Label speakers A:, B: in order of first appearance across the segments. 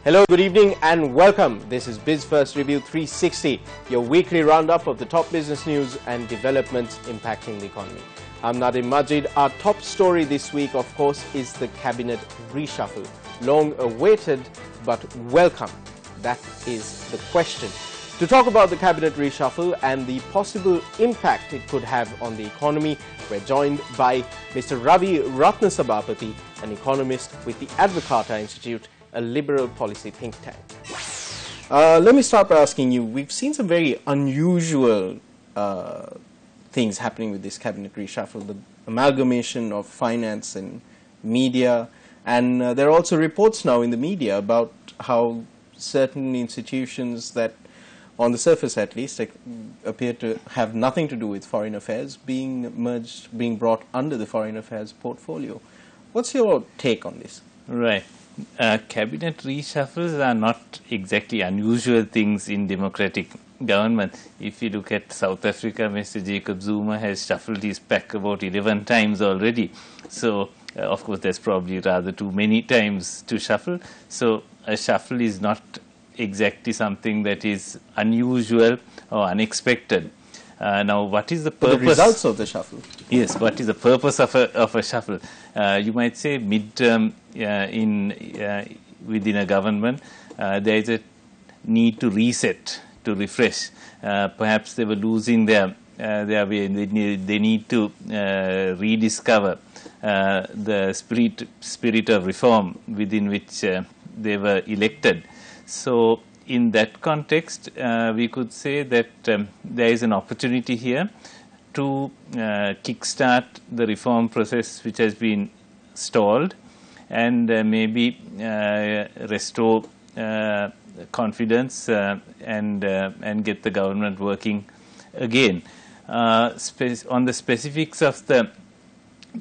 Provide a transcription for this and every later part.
A: Hello, good evening and welcome. This is BizFirst Review 360, your weekly roundup of the top business news and developments impacting the economy. I'm Nadim Majid. Our top story this week, of course, is the cabinet reshuffle. Long awaited, but welcome. That is the question. To talk about the cabinet reshuffle and the possible impact it could have on the economy, we're joined by Mr. Ravi Ratnasabapathy, an economist with the Advocata Institute, a liberal policy think tank. Let me start by asking you, we've seen some very unusual things happening with this cabinet reshuffle, the amalgamation of finance and media, and there are also reports now in the media about how certain institutions that, on the surface at least, appear to have nothing to do with foreign affairs being merged, being brought under the foreign affairs portfolio. What's your take on this?
B: Right. Cabinet reshuffles are not exactly unusual things in democratic government. If you look at South Africa, Mr. Jacob Zuma has shuffled his pack about 11 times already. So, of course, there's probably rather too many times to shuffle. So, a shuffle is not exactly something that is unusual or unexpected. Now, what is the purpose?
A: The results of the shuffle.
B: Yes, what is the purpose of a shuffle? You might say midterm within a government, there is a need to reset, to refresh. Perhaps they were losing their way. They need to rediscover the spirit of reform within which they were elected. So, in that context, we could say that there is an opportunity here to kickstart the reform process which has been stalled and maybe restore confidence and get the government working again. On the specifics of the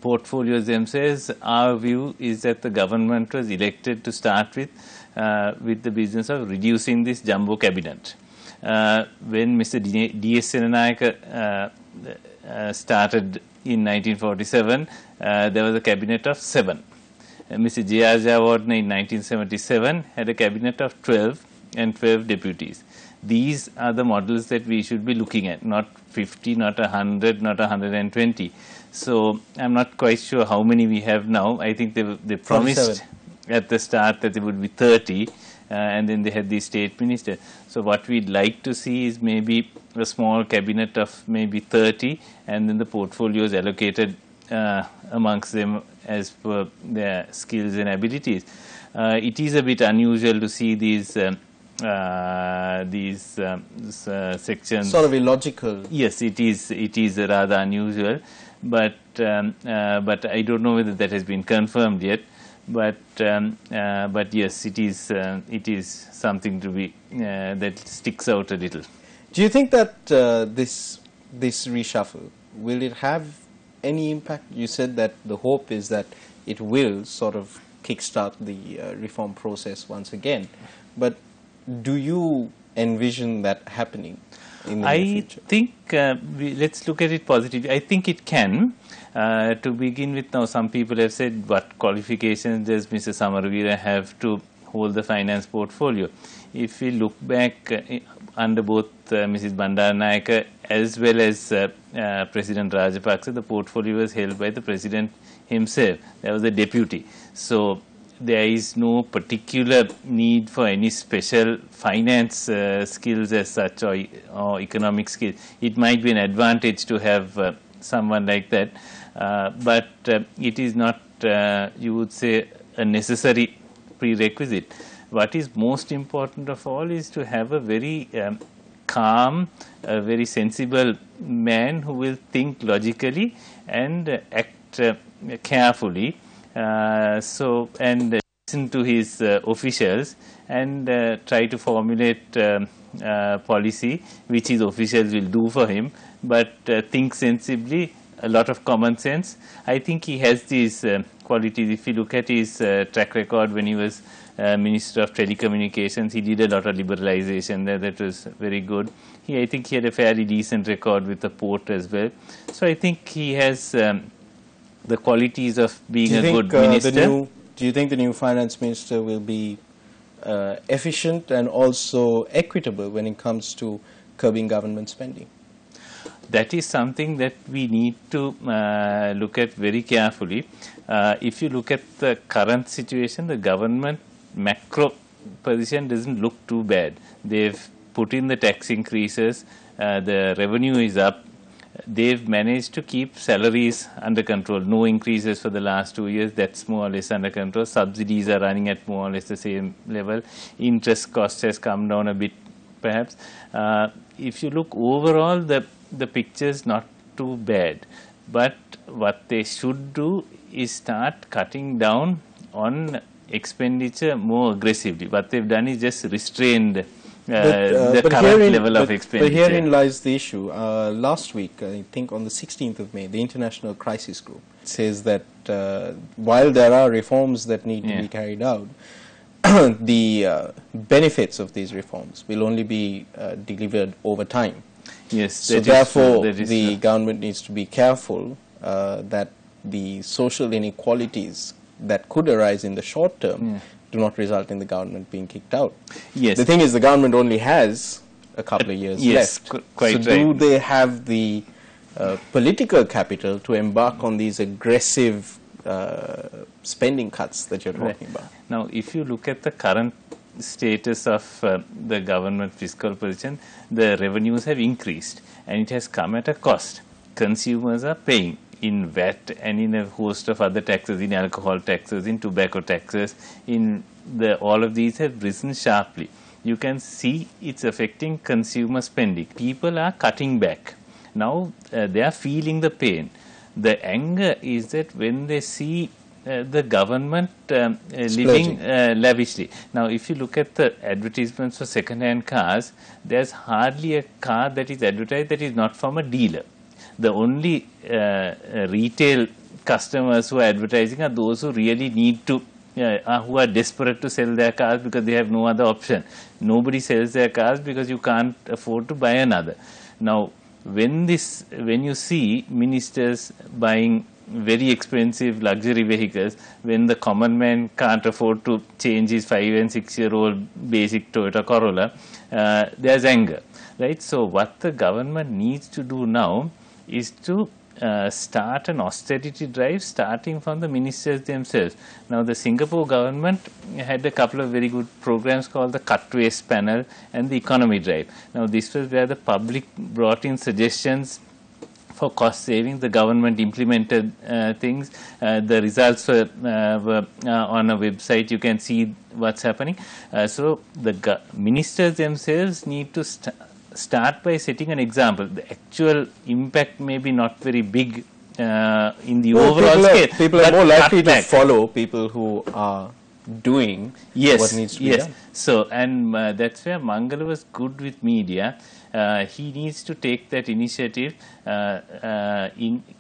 B: portfolios themselves, our view is that the government was elected to start with the business of reducing this jumbo cabinet. When Mr. D.S. Senanayake started in 1947, there was a cabinet of 7. Mr. J.R. Jayawardena in 1977 had a cabinet of 12 and 12 deputies. These are the models that we should be looking at, not 50, not 100, not 120. So I'm not quite sure how many we have now. I think they promised
A: 47.
B: At the start that there would be 30, and then they had the state minister. So what we'd like to see is maybe a small cabinet of maybe 30, and then the portfolios allocated amongst them as per their skills and abilities. It is a bit unusual to see these sections.
A: Sort of illogical.
B: Yes, it is rather unusual, but I don't know whether that has been confirmed yet. But yes, it is something to be that sticks out a little.
A: Do you think that this reshuffle, will it have any impact? You said that the hope is that it will sort of kickstart the reform process once again. But do you envision that happening in the near future?
B: I think let's look at it positively. I think it can. To begin with, now some people have said, what qualifications does Mr. Samaravira have to hold the finance portfolio? If we look back under both Mrs. Bandaranaike as well as President Rajapaksa, the portfolio was held by the President himself. There was a deputy. So there is no particular need for any special finance skills as such or economic skills. It might be an advantage to have someone like that. But it is not, you would say, a necessary prerequisite. What is most important of all is to have a very calm, a very sensible man who will think logically and act carefully. And listen to his officials and try to formulate policy which his officials will do for him, but think sensibly. A lot of common sense. I think he has these qualities. If you look at his track record when he was Minister of Telecommunications, he did a lot of liberalization there. That was very good. I think he had a fairly decent record with the port as well. So I think he has the qualities of being a good minister.
A: Do you think the new finance minister will be efficient and also equitable when it comes to curbing government spending?
B: That is something that we need to look at very carefully. If you look at the current situation, the government macro position doesn't look too bad. They've put in the tax increases, the revenue is up, they've managed to keep salaries under control, no increases for the last 2 years, that's more or less under control. Subsidies are running at more or less the same level. Interest cost has come down a bit perhaps. If you look overall, the picture is not too bad, but what they should do is start cutting down on expenditure more aggressively. What they've done is just restrained the current level of expenditure.
A: But herein lies the issue. Last week, I think on the 16th of May, the International Crisis Group says that while there are reforms that need to be carried out, the benefits of these reforms will only be delivered over time.
B: Yes,
A: so therefore the government needs to be careful that the social inequalities that could arise in the short term do not result in the government being kicked out.
B: Yes.
A: The thing is, the government only has a couple of years left.
B: Quite
A: so do they have the political capital to embark on these aggressive spending cuts that you're talking about?
B: Now, if you look at the current status of the government fiscal position, the revenues have increased and it has come at a cost. Consumers are paying in VAT and in a host of other taxes, in alcohol taxes, in tobacco taxes, all of these have risen sharply. You can see it's affecting consumer spending. People are cutting back. Now they are feeling the pain. The anger is that when they see the government living lavishly. Now, if you look at the advertisements for second-hand cars, there's hardly a car that is advertised that is not from a dealer. The only retail customers who are advertising are those who really need to, who are desperate to sell their cars because they have no other option. Nobody sells their cars because you can't afford to buy another. Now, when you see ministers buying very expensive luxury vehicles, when the common man can't afford to change his 5 and 6-year-old basic Toyota Corolla, there's anger, right? So what the government needs to do now is to start an austerity drive starting from the ministers themselves. Now, the Singapore government had a couple of very good programs called the Cut Waste Panel and the Economy Drive. Now, this was where the public brought in suggestions for cost savings. The government implemented things. The results were on a website. You can see what's happening. So the ministers themselves need to start by setting an example. The actual impact may be not very big in the overall scale.
A: People are more likely to follow people who are doing what needs to be done.
B: So, and that's where Mangala was good with media. He needs to take that initiative,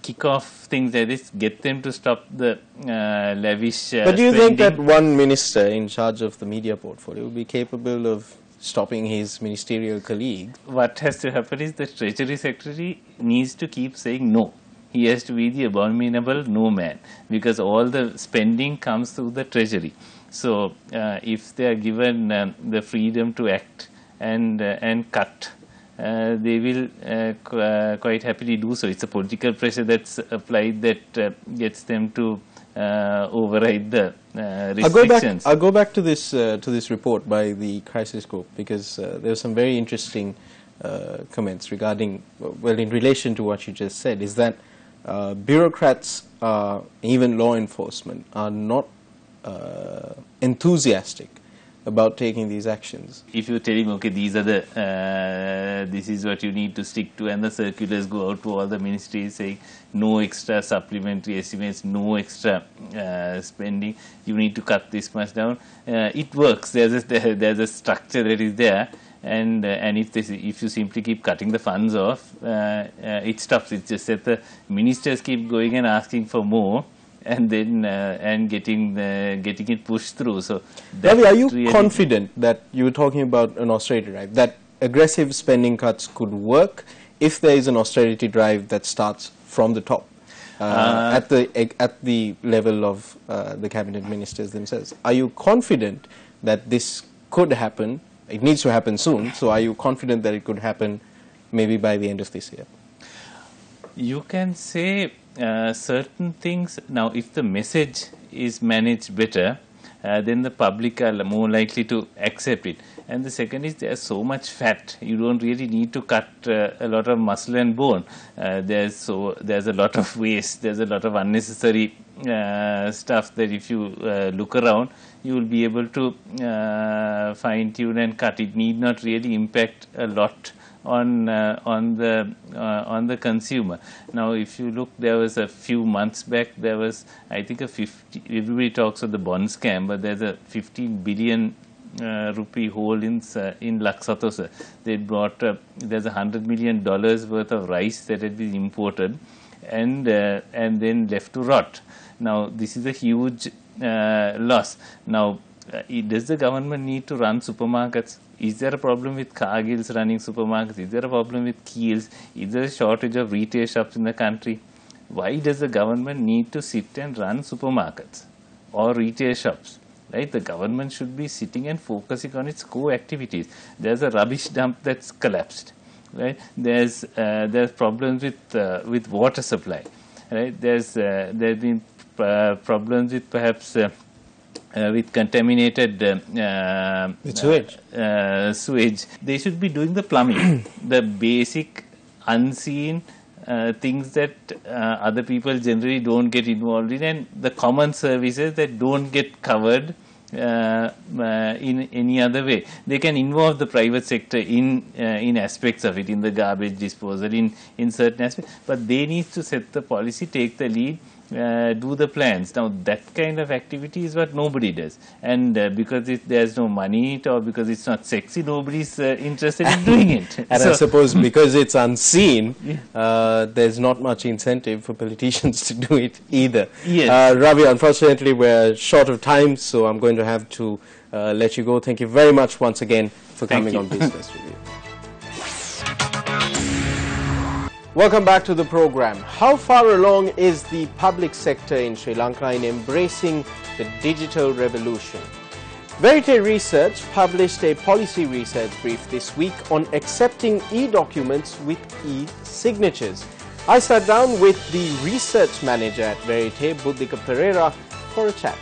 B: kick off things like this, get them to stop the lavish
A: But do you think that one minister in charge of the media portfolio will be capable of stopping his ministerial colleague?
B: What has to happen is the Treasury Secretary needs to keep saying no. He has to be the abominable no man, because all the spending comes through the Treasury. So if they are given the freedom to act and cut, they will quite happily do so. It's a political pressure that's applied that gets them to override the restrictions.
A: I'll go back to this report by the Crisis Group, because there are some very interesting comments regarding, well, in relation to what you just said, is that bureaucrats, even law enforcement, are not enthusiastic about taking these actions.
B: If you tell him, okay, these are the, this is what you need to stick to, and the circulars go out to all the ministries saying no extra supplementary estimates, no extra spending, you need to cut this much down, it works. There's a structure that is there, and if you simply keep cutting the funds off, it stops. It's just that the ministers keep going and asking for more, and then getting it pushed through. So,
A: Ravi, are you really confident that you were talking about an austerity drive, that aggressive spending cuts could work if there is an austerity drive that starts from the top? at the level of the cabinet ministers themselves. Are you confident that this could happen? It needs to happen soon. So are you confident that it could happen maybe by the end of this year?
B: You can say certain things. Now, if the message is managed better, then the public are more likely to accept it. And the second is there's so much fat. You don't really need to cut a lot of muscle and bone. There's a lot of waste. There's a lot of unnecessary stuff that if you look around, you will be able to fine tune and cut. It need not really impact a lot on the consumer. Now, if you look, there was a few months back, there was, I think, everybody talks of the bond scam, but there's a 15 billion rupee hole in Laksatosa. They brought there's $100 million worth of rice that had been imported and then left to rot. Now, this is a huge loss. Now, does the government need to run supermarkets? Is there a problem with Cargills running supermarkets? Is there a problem with Keels? Is there a shortage of retail shops in the country? Why does the government need to sit and run supermarkets or retail shops? Right? The government should be sitting and focusing on its core activities. There's a rubbish dump that's collapsed. Right? There's problems with water supply. Right? There's been problems with perhaps with contaminated sewage. They should be doing the plumbing, the basic unseen things that other people generally don't get involved in, and the common services that don't get covered in any other way. They can involve the private sector in aspects of it, in the garbage disposal, in certain aspects, but they need to set the policy, take the lead, do the plans. Now, that kind of activity is what nobody does, and because there's no money in it, or because it's not sexy, nobody's interested in doing it.
A: And so, I suppose because it's unseen, there's not much incentive for politicians to do it either.
B: Yes.
A: Ravi, unfortunately we're short of time, so I'm going to have to let you go. Thank you very much once again for coming on Business Review. Welcome back to the program. How far along is the public sector in Sri Lanka in embracing the digital revolution? Verite Research published a policy research brief this week on accepting e-documents with e-signatures. I sat down with the research manager at Verite, Buddhika Pereira, for a chat.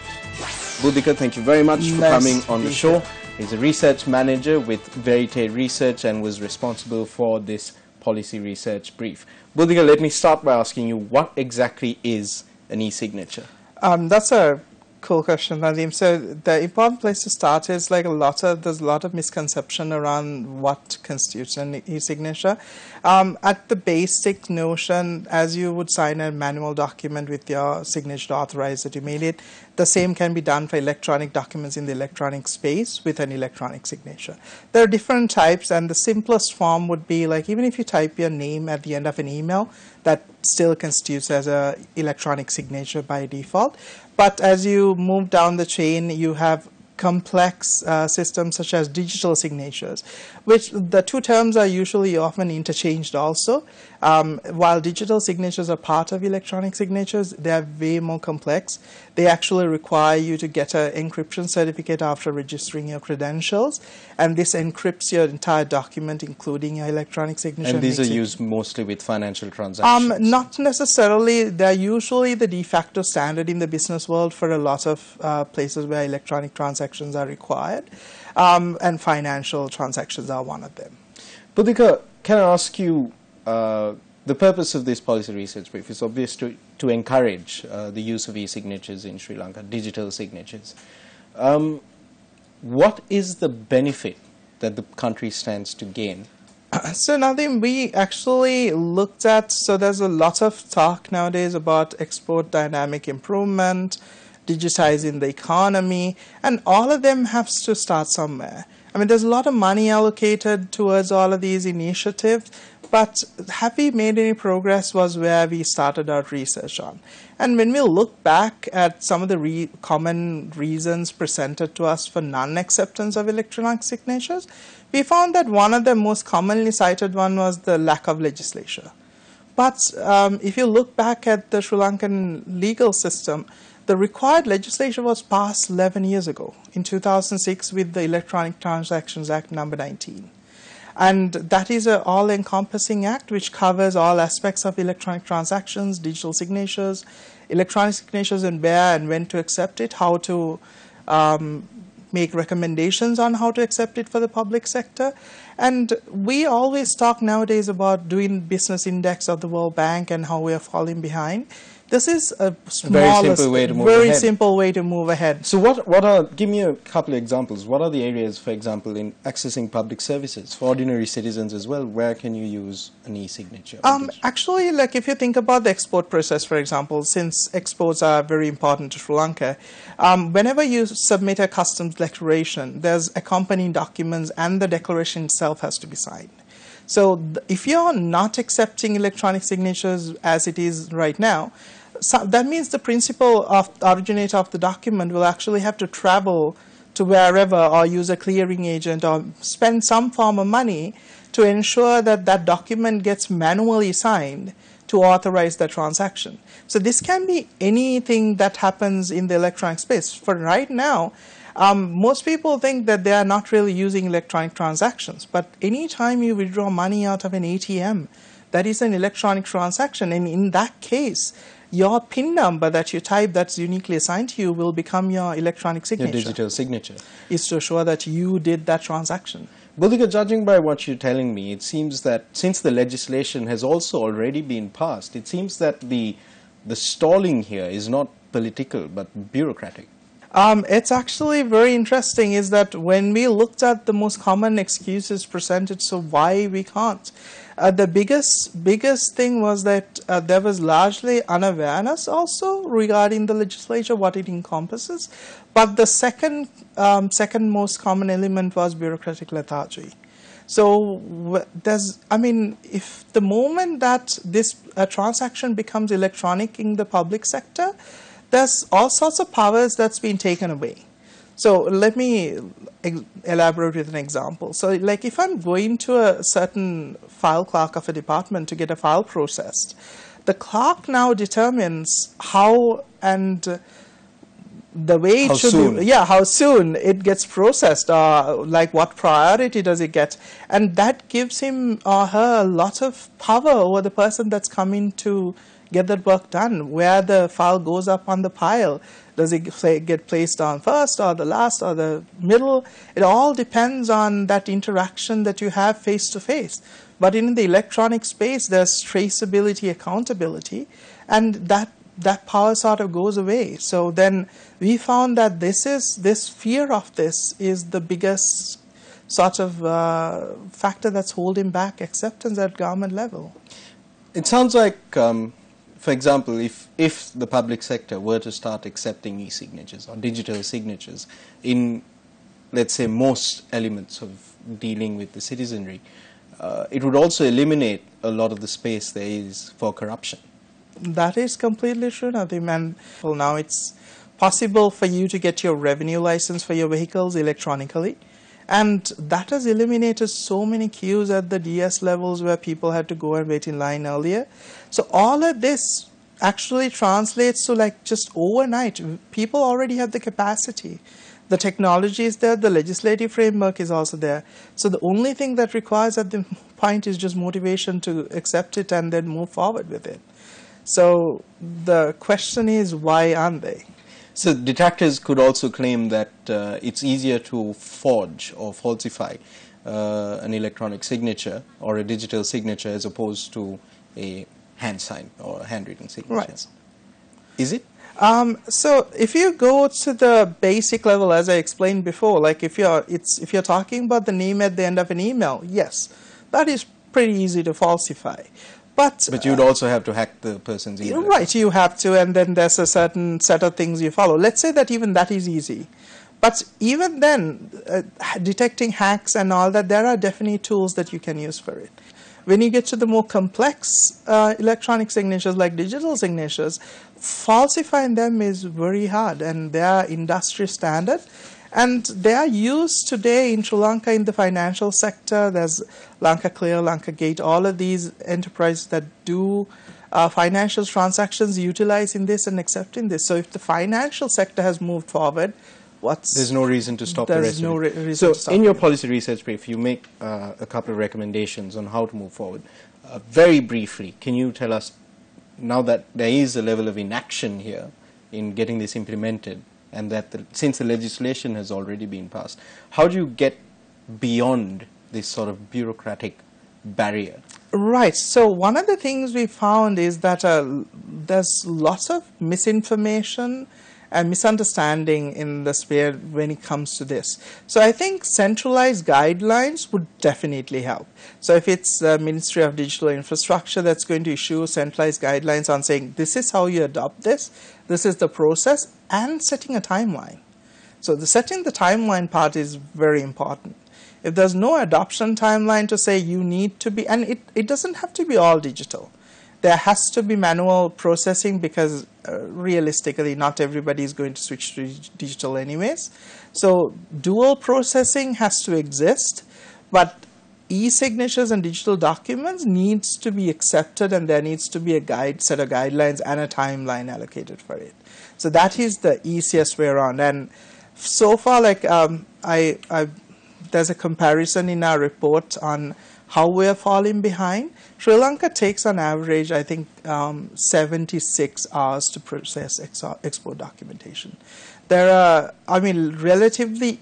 A: Buddhika, thank you very much for coming on the show. He's a research manager with Verite Research and was responsible for this policy research brief. Buddhika, let me start by asking you, what exactly is an e-signature?
C: That's a cool question, Nadeem. So the important place to start is there's a lot of misconception around what constitutes an e-signature. At the basic notion, as you would sign a manual document with your signature to authorize that you made it, the same can be done for electronic documents in the electronic space with an electronic signature. There are different types, and the simplest form would be even if you type your name at the end of an email, that still constitutes as an electronic signature by default. But as you move down the chain, you have complex systems such as digital signatures, which the two terms are usually often interchanged also. While digital signatures are part of electronic signatures, they are way more complex. They actually require you to get an encryption certificate after registering your credentials, and this encrypts your entire document, including your electronic signature.
A: And these are used mostly with financial transactions?
C: Not necessarily. They're usually the de facto standard in the business world for a lot of places where electronic transactions are required, and financial transactions are one of them.
A: Buddhika, can I ask you, the purpose of this policy research brief is obvious to encourage the use of e-signatures in Sri Lanka, digital signatures. What is the benefit that the country stands to gain?
C: So Nadeem, we actually looked at, so there's a lot of talk nowadays about export dynamic improvement, digitizing the economy, and all of them have to start somewhere. I mean, there's a lot of money allocated towards all of these initiatives, but have we made any progress was where we started our research on. And when we look back at some of the common reasons presented to us for non-acceptance of electronic signatures, we found that one of the most commonly cited one was the lack of legislation. But if you look back at the Sri Lankan legal system, the required legislation was passed 11 years ago, in 2006 with the Electronic Transactions Act number 19. And that is an all-encompassing act which covers all aspects of electronic transactions, digital signatures, electronic signatures, and where and when to accept it, how to make recommendations on how to accept it for the public sector. And we always talk nowadays about doing business index of the World Bank and how we are falling behind. This is a very simple way to move ahead.
A: So give me a couple of examples. What are the areas, for example, in accessing public services for ordinary citizens as well? Where can you use an e-signature?
C: Actually, like if you think about the export process, for example, since exports are very important to Sri Lanka, whenever you submit a customs declaration, there's accompanying documents and the declaration itself has to be signed. So if you're not accepting electronic signatures as it is right now, that means the principal originator of the document will actually have to travel to wherever or use a clearing agent or spend some form of money to ensure that that document gets manually signed to authorize the transaction. So this can be anything that happens in the electronic space. For right now, most people think that they are not really using electronic transactions, but anytime you withdraw money out of an ATM, that is an electronic transaction, and in that case, your PIN number that you type that's uniquely assigned to you will become your electronic signature.
A: Your digital signature.
C: Is to show that you did that transaction.
A: Buddhika, judging by what you're telling me, it seems that since the legislation has also already been passed, it seems that the stalling here is not political but bureaucratic.
C: It's actually very interesting is that when we looked at the most common excuses presented, so why we can't, the biggest thing was that there was largely unawareness also regarding the legislature, what it encompasses. But the second most common element was bureaucratic lethargy. So if the moment that this transaction becomes electronic in the public sector, there's all sorts of powers that's been taken away. So let me elaborate with an example. So like if I'm going to a certain file clerk of a department to get a file processed, the clerk now determines how and the way it should be, how soon it gets processed, like what priority does it get, and that gives him or her a lot of power over the person that's coming to get that work done. Where the file goes up on the pile, does it say get placed on first or the last or the middle? It all depends on that interaction that you have face to face. But in the electronic space, there's traceability, accountability, and that power sort of goes away. So then we found that this fear of this is the biggest sort of factor that's holding back acceptance at government level.
A: It sounds like, for example, if the public sector were to start accepting e-signatures or digital signatures in, let's say, most elements of dealing with the citizenry, it would also eliminate a lot of the space there is for corruption.
C: That is completely true, Nadim. And well, now it's possible for you to get your revenue license for your vehicles electronically. And that has eliminated so many queues at the DS levels where people had to go and wait in line earlier. So all of this actually translates to like just overnight. People already have the capacity. The technology is there. The legislative framework is also there. So the only thing that requires at the point is just motivation to accept it and then move forward with it. So the question is, why aren't they?
A: So detractors could also claim that it's easier to forge or falsify an electronic signature or a digital signature as opposed to a hand sign or a handwritten signature.
C: Right.
A: Is it?
C: So if you go to the basic level, as I explained before, like if you're talking about the name at the end of an email, yes, that is pretty easy to falsify. But
A: you'd also have to hack the person's email.
C: Right, you have to, and then there's a certain set of things you follow. Let's say that even that is easy. But even then, detecting hacks and all that, there are definitely tools that you can use for it. when you get to the more complex electronic signatures like digital signatures, falsifying them is very hard, and they are industry standard. And they are used today in Sri Lanka in the financial sector. There's Lanka Clear, Lanka Gate, all of these enterprises that do financial transactions utilizing this and accepting this. So if the financial sector has moved forward,
A: there's no reason to stop the rest
C: of it.
A: So in your policy research brief, you make a couple of recommendations on how to move forward. Very briefly, can you tell us, now that there is a level of inaction here in getting this implemented, and that since the legislation has already been passed, how do you get beyond this sort of bureaucratic barrier?
C: Right. So one of the things we found is that there's lots of misinformation and misunderstanding in the sphere when it comes to this. So I think centralized guidelines would definitely help. So if it's the Ministry of Digital Infrastructure that's going to issue centralized guidelines on saying this is how you adopt this is the process, and setting a timeline. So the setting the timeline part is very important. If there's no adoption timeline to say you need to be, and it doesn't have to be all digital. There has to be manual processing because realistically not everybody is going to switch to digital anyways. So dual processing has to exist, but e-signatures and digital documents needs to be accepted, and there needs to be a set of guidelines and a timeline allocated for it. So that is the easiest way around. And so far, like there's a comparison in our report on how we're falling behind. Sri Lanka takes on average, I think, 76 hours to process export documentation. There are, I mean, relatively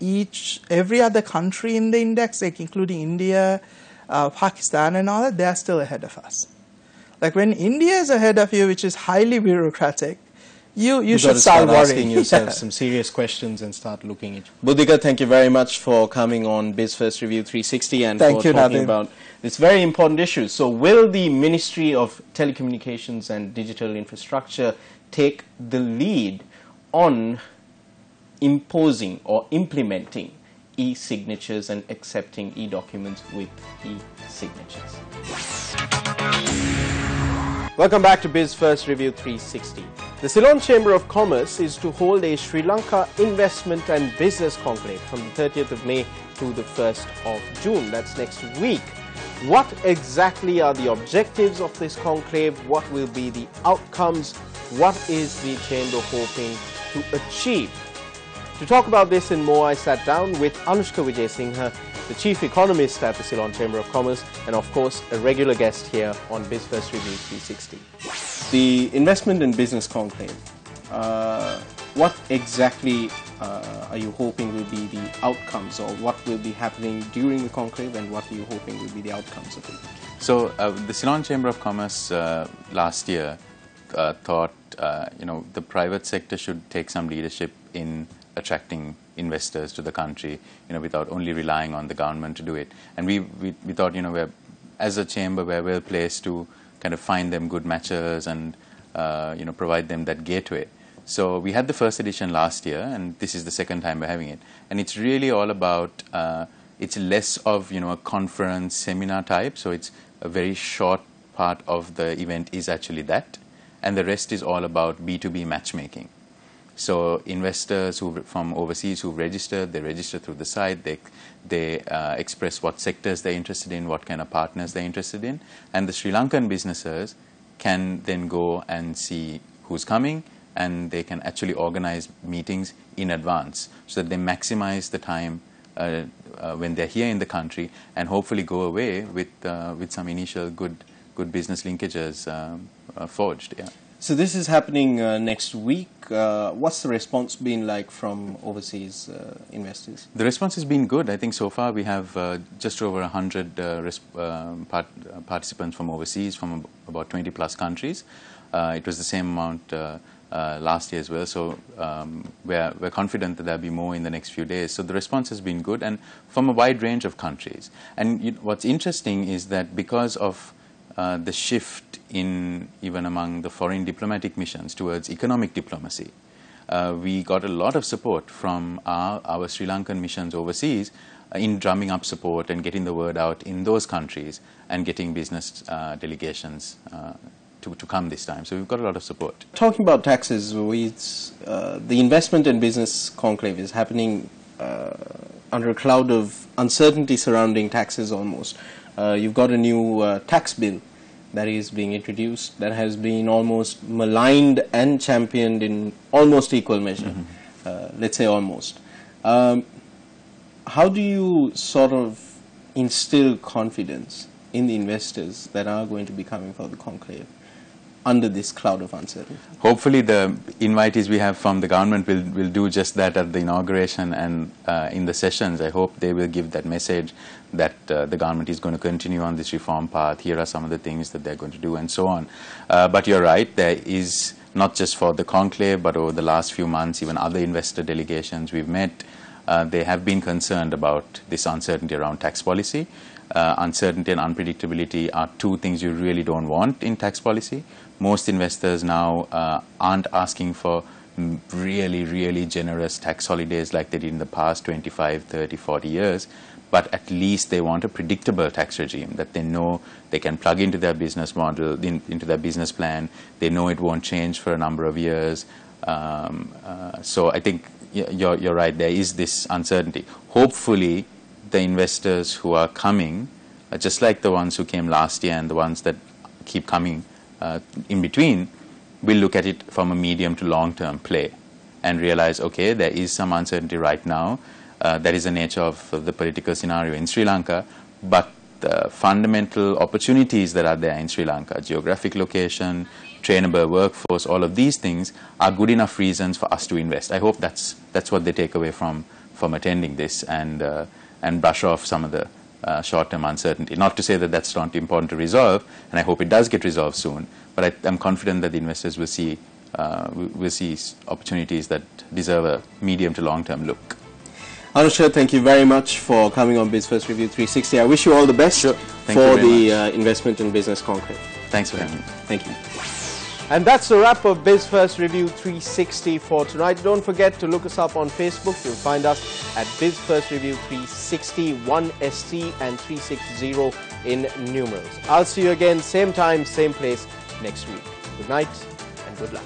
C: every other country in the index, like including India, Pakistan and all that, they're still ahead of us. Like when India is ahead of you, which is highly bureaucratic, you should start
A: asking
C: worrying.
A: yourself some serious questions and start looking at it. Buddhika, thank you very much for coming on BizFirst Review 360 and for talking about this very important issue. So will the Ministry of Telecommunications and Digital Infrastructure take the lead on imposing or implementing e-signatures and accepting e-documents with e-signatures? Welcome back to BizFirst Review 360. The Ceylon Chamber of Commerce is to hold a Sri Lanka investment and business conclave from the 30th of May to the 1st of June. That's next week. What exactly are the objectives of this conclave? What will be the outcomes? What is the Chamber hoping to achieve? To talk about this and more, I sat down with Anushka Vijay-Singha, the Chief Economist at the Ceylon Chamber of Commerce, and of course a regular guest here on BizFirst Review 360. The Investment and Business Conclave, what exactly are you hoping will be the outcomes, or what will be happening during the conclave, and what are you hoping will be the outcomes of it?
D: So the Ceylon Chamber of Commerce last year thought the private sector should take some leadership in attracting investors to the country, without only relying on the government to do it. And we thought, as a chamber, we're well placed to kind of find them good matches and provide them that gateway. So we had the first edition last year, and this is the second time we're having it. And it's really all about, it's less of a conference seminar type. So it's a very short part of the event is actually that, and the rest is all about B2B matchmaking. So investors from overseas who registered, they register through the site, they express what sectors they're interested in, what kind of partners they're interested in, and the Sri Lankan businesses can then go and see who's coming, and they can actually organize meetings in advance so that they maximize the time when they're here in the country, and hopefully go away with some initial good business linkages forged. Yeah.
A: So this is happening next week. What's the response been like from overseas investors?
D: The response has been good. I think so far we have just over 100 participants from overseas, from about 20 plus countries. It was the same amount last year as well. So we're confident that there'll be more in the next few days. So the response has been good, and from a wide range of countries. And what's interesting is that because of the shift in even among the foreign diplomatic missions towards economic diplomacy, we got a lot of support from our Sri Lankan missions overseas in drumming up support and getting the word out in those countries and getting business delegations to come this time. So we've got a lot of support.
A: Talking about taxes, the investment and business conclave is happening under a cloud of uncertainty surrounding taxes almost. You've got a new tax bill that is being introduced that has been almost maligned and championed in almost equal measure. Let's say almost. How do you sort of instill confidence in the investors that are going to be coming for the conclave under this cloud of uncertainty?
D: Hopefully the invitees we have from the government will do just that at the inauguration and in the sessions. I hope they will give that message that the government is going to continue on this reform path. Here are some of the things that they're going to do and so on. But you're right, there is not just for the conclave, but over the last few months, even other investor delegations we've met, they have been concerned about this uncertainty around tax policy. Uncertainty and unpredictability are two things you really don't want in tax policy. Most investors now aren't asking for really, really generous tax holidays like they did in the past 25, 30, 40 years, but at least they want a predictable tax regime that they know they can plug into their business model, into their business plan. They know it won't change for a number of years. So I think you're right, there is this uncertainty. Hopefully the investors who are coming, just like the ones who came last year and the ones that keep coming in between, will look at it from a medium to long-term play and realize, okay, there is some uncertainty right now. That is the nature of the political scenario in Sri Lanka, but the fundamental opportunities that are there in Sri Lanka, geographic location, trainable workforce, all of these things are good enough reasons for us to invest. I hope that's what they take away from attending this and brush off some of the short-term uncertainty. Not to say that that's not important to resolve, and I hope it does get resolved soon, but I'm confident that the investors will see opportunities that deserve a medium to long-term look.
A: Anusha, thank you very much for coming on BizFirst Review 360. I wish you all the best for the Investment and Business Conclave.
D: Thanks for having me.
A: Thank you. And that's the wrap of BizFirst Review 360 for tonight. Don't forget to look us up on Facebook. You'll find us at BizFirst Review 360, 1ST and 360 in numerals. I'll see you again, same time, same place next week. Good night and good luck.